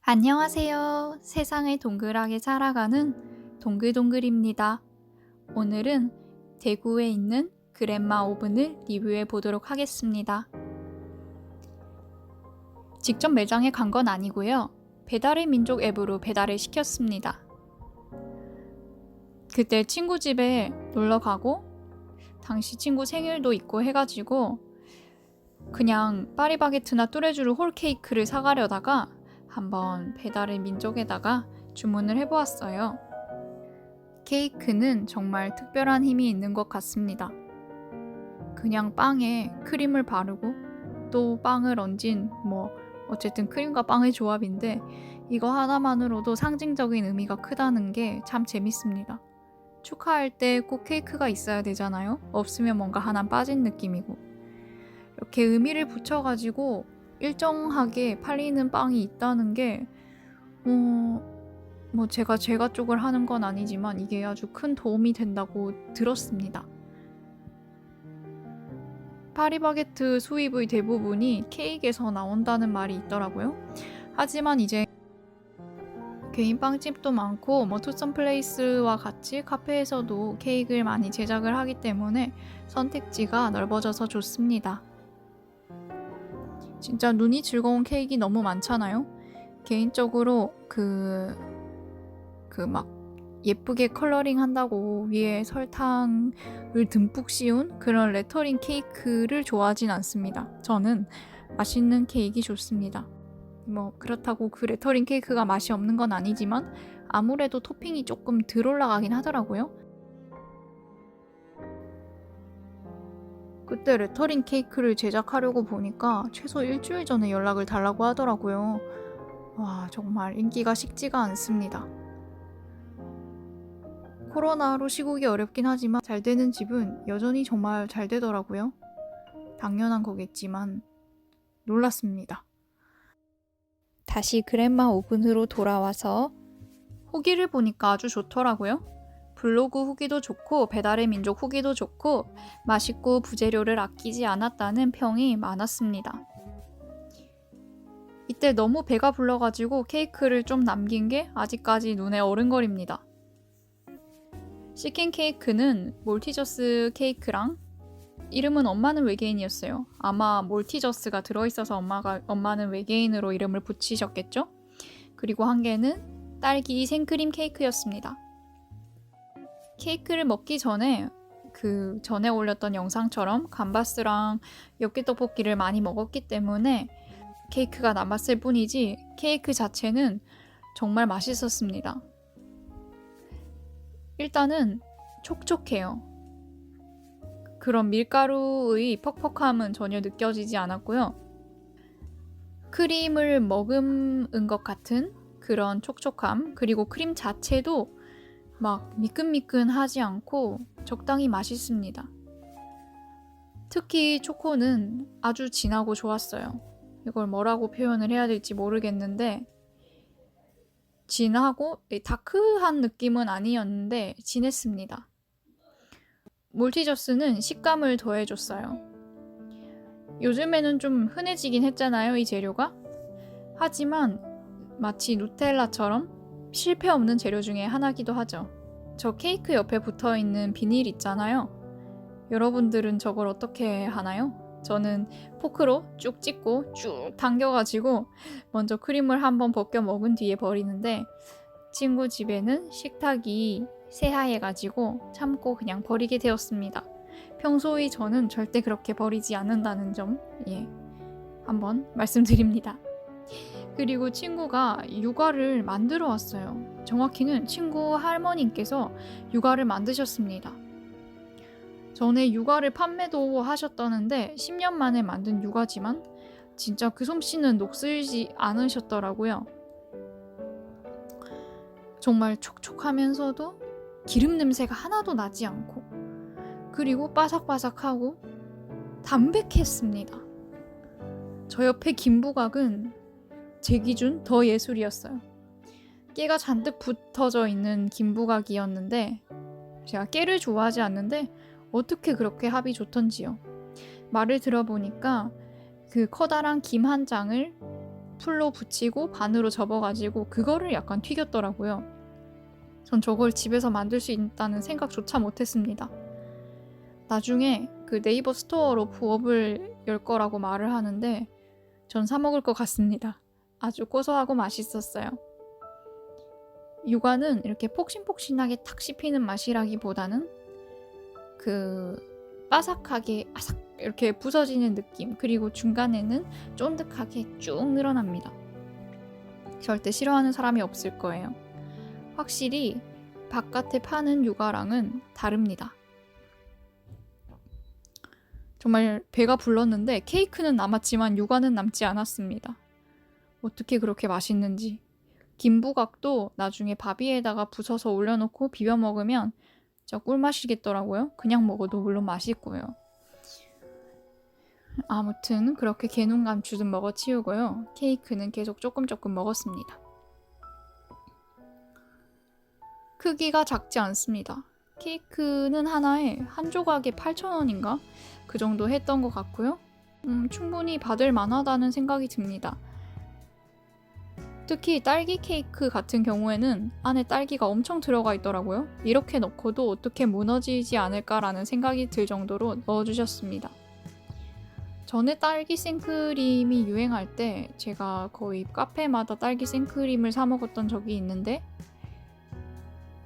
안녕하세요. 세상을 동글하게 살아가는 동글동글입니다. 오늘은 대구에 있는 그랜마 오븐을 리뷰해 보도록 하겠습니다. 직접 매장에 간 건 아니고요. 배달의 민족 앱으로 배달을 시켰습니다. 그때 친구 집에 놀러 가고 당시 친구 생일도 있고 해가지고 그냥 파리바게트나 뚜레쥬르 홀 케이크를 사가려다가 한번 배달의 민족에다가 주문을 해보았어요. 케이크는 정말 특별한 힘이 있는 것 같습니다. 그냥 빵에 크림을 바르고 또 빵을 얹은 어쨌든 크림과 빵의 조합인데 이거 하나만으로도 상징적인 의미가 크다는 게 참 재밌습니다. 축하할 때 꼭 케이크가 있어야 되잖아요. 없으면 뭔가 하나 빠진 느낌이고 이렇게 의미를 붙여가지고 일정하게 팔리는 빵이 있다는 게 제가 쪽을 하는 건 아니지만 이게 아주 큰 도움이 된다고 들었습니다. 파리바게트 수입의 대부분이 케이크에서 나온다는 말이 있더라고요. 하지만 이제 개인 빵집도 많고 투썸플레이스와 같이 카페에서도 케이크를 많이 제작을 하기 때문에 선택지가 넓어져서 좋습니다. 진짜 눈이 즐거운 케이크 너무 많잖아요. 개인적으로 예쁘게 컬러링 한다고 위에 설탕을 듬뿍 씌운 그런 레터링 케이크를 좋아하진 않습니다. 저는 맛있는 케이크 좋습니다. 그렇다고 그 레터링 케이크가 맛이 없는 건 아니지만 아무래도 토핑이 조금 덜 올라가긴 하더라고요. 그때 레터링 케이크를 제작하려고 보니까 최소 일주일 전에 연락을 달라고 하더라고요. 와, 정말 인기가 식지가 않습니다. 코로나로 시국이 어렵긴 하지만 잘 되는 집은 여전히 정말 잘 되더라고요. 당연한 거겠지만 놀랐습니다. 다시 그랜마 오븐으로 돌아와서 후기를 보니까 아주 좋더라고요. 블로그 후기도 좋고 배달의 민족 후기도 좋고 맛있고 부재료를 아끼지 않았다는 평이 많았습니다. 이때 너무 배가 불러가지고 케이크를 좀 남긴 게 아직까지 눈에 어른거립니다. 시킨 케이크는 몰티저스 케이크랑 이름은 엄마는 외계인이었어요. 아마 몰티저스가 들어있어서 엄마는 외계인으로 이름을 붙이셨겠죠? 그리고 한 개는 딸기 생크림 케이크였습니다. 케이크를 먹기 전에 전에 올렸던 영상처럼 감바스랑 엽기떡볶이를 많이 먹었기 때문에 케이크가 남았을 뿐이지 케이크 자체는 정말 맛있었습니다. 일단은 촉촉해요. 그런 밀가루의 퍽퍽함은 전혀 느껴지지 않았고요. 크림을 머금은 것 같은 그런 촉촉함, 그리고 크림 자체도 미끈미끈하지 않고 적당히 맛있습니다. 특히 초코는 아주 진하고 좋았어요. 이걸 뭐라고 표현을 해야 될지 모르겠는데 진하고 다크한 느낌은 아니었는데 진했습니다. 몰티저스는 식감을 더해줬어요. 요즘에는 좀 흔해지긴 했잖아요, 이 재료가. 하지만 마치 누텔라처럼 실패 없는 재료 중에 하나기도 하죠. 저 케이크 옆에 붙어있는 비닐 있잖아요. 여러분들은 저걸 어떻게 하나요? 저는 포크로 쭉 찍고 쭉 당겨가지고 먼저 크림을 한번 벗겨 먹은 뒤에 버리는데 친구 집에는 식탁이 새하얘가지고 참고 그냥 버리게 되었습니다. 평소에 저는 절대 그렇게 버리지 않는다는 점 한번 말씀드립니다. 그리고 친구가 유과를 만들어 왔어요. 정확히는 친구 할머니께서 유과를 만드셨습니다. 전에 유과를 판매도 하셨다는데 10년 만에 만든 유과지만 진짜 그 솜씨는 녹슬지 않으셨더라고요. 정말 촉촉하면서도 기름 냄새가 하나도 나지 않고 그리고 바삭바삭하고 담백했습니다. 저 옆에 김부각은 제 기준 더 예술이었어요. 깨가 잔뜩 붙어져 있는 김부각이었는데 제가 깨를 좋아하지 않는데 어떻게 그렇게 합이 좋던지요. 말을 들어보니까 그 커다란 김 한 장을 풀로 붙이고 반으로 접어가지고 그거를 약간 튀겼더라고요. 전 저걸 집에서 만들 수 있다는 생각조차 못했습니다. 나중에 그 네이버 스토어로 부업을 열 거라고 말을 하는데 전 사 먹을 것 같습니다. 아주 고소하고 맛있었어요. 유과는 이렇게 폭신폭신하게 탁 씹히는 맛이라기보다는 그 바삭하게 아삭 이렇게 부서지는 느낌, 그리고 중간에는 쫀득하게 쭉 늘어납니다. 절대 싫어하는 사람이 없을 거예요. 확실히 바깥에 파는 유과랑은 다릅니다. 정말 배가 불렀는데 케이크는 남았지만 유과는 남지 않았습니다. 어떻게 그렇게 맛있는지. 김부각도 나중에 밥 위에다가 부숴서 올려놓고 비벼 먹으면 진짜 꿀맛이겠더라고요. 그냥 먹어도 물론 맛있고요. 아무튼 그렇게 개눈감추듯 먹어치우고요. 케이크는 계속 조금 먹었습니다. 크기가 작지 않습니다. 케이크는 하나에 한 조각에 8,000원인가? 그 정도 했던 것 같고요. 충분히 받을 만하다는 생각이 듭니다. 특히 딸기 케이크 같은 경우에는 안에 딸기가 엄청 들어가 있더라고요. 이렇게 넣고도 어떻게 무너지지 않을까라는 생각이 들 정도로 넣어주셨습니다. 전에 딸기 생크림이 유행할 때 제가 거의 카페마다 딸기 생크림을 사 먹었던 적이 있는데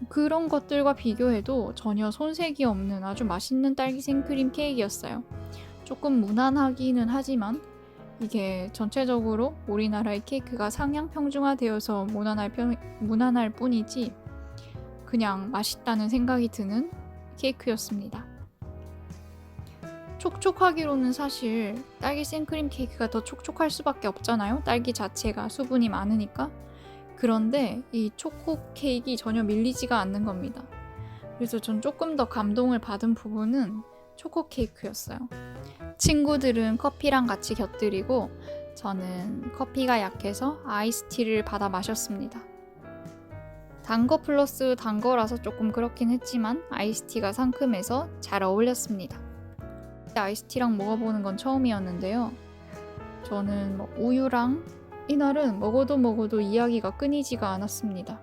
그런 것들과 비교해도 전혀 손색이 없는 아주 맛있는 딸기 생크림 케이크였어요. 조금 무난하기는 하지만 이게 전체적으로 우리나라의 케이크가 상향 평준화되어서 무난할 뿐이지 그냥 맛있다는 생각이 드는 케이크였습니다. 촉촉하기로는 사실 딸기 생크림 케이크가 더 촉촉할 수밖에 없잖아요. 딸기 자체가 수분이 많으니까. 그런데 이 초코 케이크가 전혀 밀리지가 않는 겁니다. 그래서 전 조금 더 감동을 받은 부분은 초코 케이크였어요. 친구들은 커피랑 같이 곁들이고 저는 커피가 약해서 아이스티를 받아 마셨습니다. 단 거 플러스 단 거라서 조금 그렇긴 했지만 아이스티가 상큼해서 잘 어울렸습니다. 아이스티랑 먹어보는 건 처음이었는데요. 저는 우유랑 이날은 먹어도 이야기가 끊이지가 않았습니다.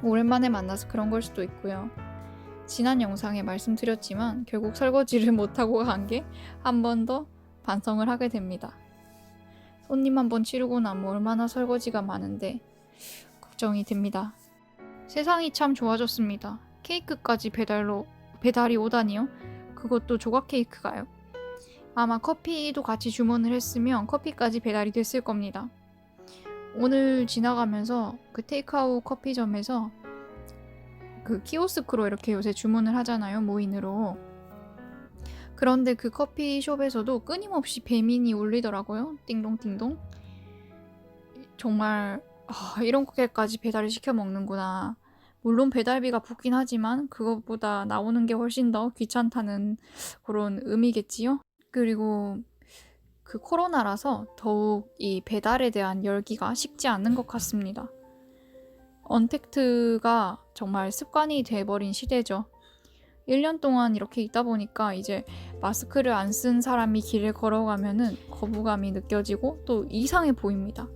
오랜만에 만나서 그런 걸 수도 있고요. 지난 영상에 말씀드렸지만 결국 설거지를 못하고 간 게 한 번 더 반성을 하게 됩니다. 손님 한 번 치르고 나면 얼마나 설거지가 많은데 걱정이 됩니다. 세상이 참 좋아졌습니다. 케이크까지 배달이 오다니요? 그것도 조각 케이크가요. 아마 커피도 같이 주문을 했으면 커피까지 배달이 됐을 겁니다. 오늘 지나가면서 그 테이크아웃 커피점에서 그 키오스크로 이렇게 요새 주문을 하잖아요. 무인으로. 그런데 그 커피숍에서도 끊임없이 배민이 울리더라고요. 띵동띵동. 정말 이렇게까지 배달을 시켜 먹는구나. 물론 배달비가 붙긴 하지만 그것보다 나오는 게 훨씬 더 귀찮다는 그런 의미겠지요. 그리고 그 코로나라서 더욱 이 배달에 대한 열기가 식지 않는 것 같습니다. 언택트가 정말 습관이 돼버린 시대죠. 1년 동안 이렇게 있다 보니까 이제 마스크를 안 쓴 사람이 길을 걸어가면은 거부감이 느껴지고 또 이상해 보입니다.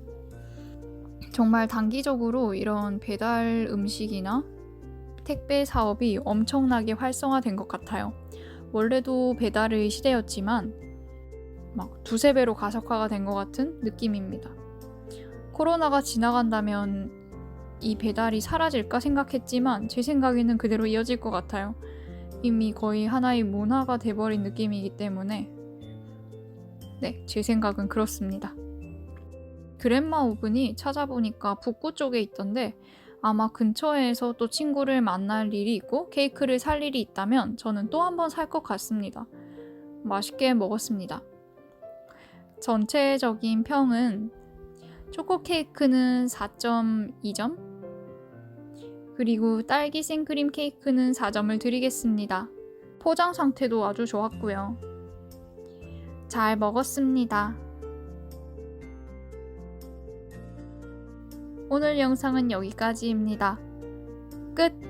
정말 단기적으로 이런 배달 음식이나 택배 사업이 엄청나게 활성화된 것 같아요. 원래도 배달의 시대였지만 막 두세 배로 가속화가 된 것 같은 느낌입니다. 코로나가 지나간다면 이 배달이 사라질까 생각했지만 제 생각에는 그대로 이어질 것 같아요. 이미 거의 하나의 문화가 돼버린 느낌이기 때문에 네, 제 생각은 그렇습니다. 그랜마 오븐이 찾아보니까 북구 쪽에 있던데 아마 근처에서 또 친구를 만날 일이 있고 케이크를 살 일이 있다면 저는 또 한 번 살 것 같습니다. 맛있게 먹었습니다. 전체적인 평은 초코 케이크는 4.2점, 그리고 딸기 생크림 케이크는 4점을 드리겠습니다. 포장 상태도 아주 좋았고요. 잘 먹었습니다. 오늘 영상은 여기까지입니다. 끝!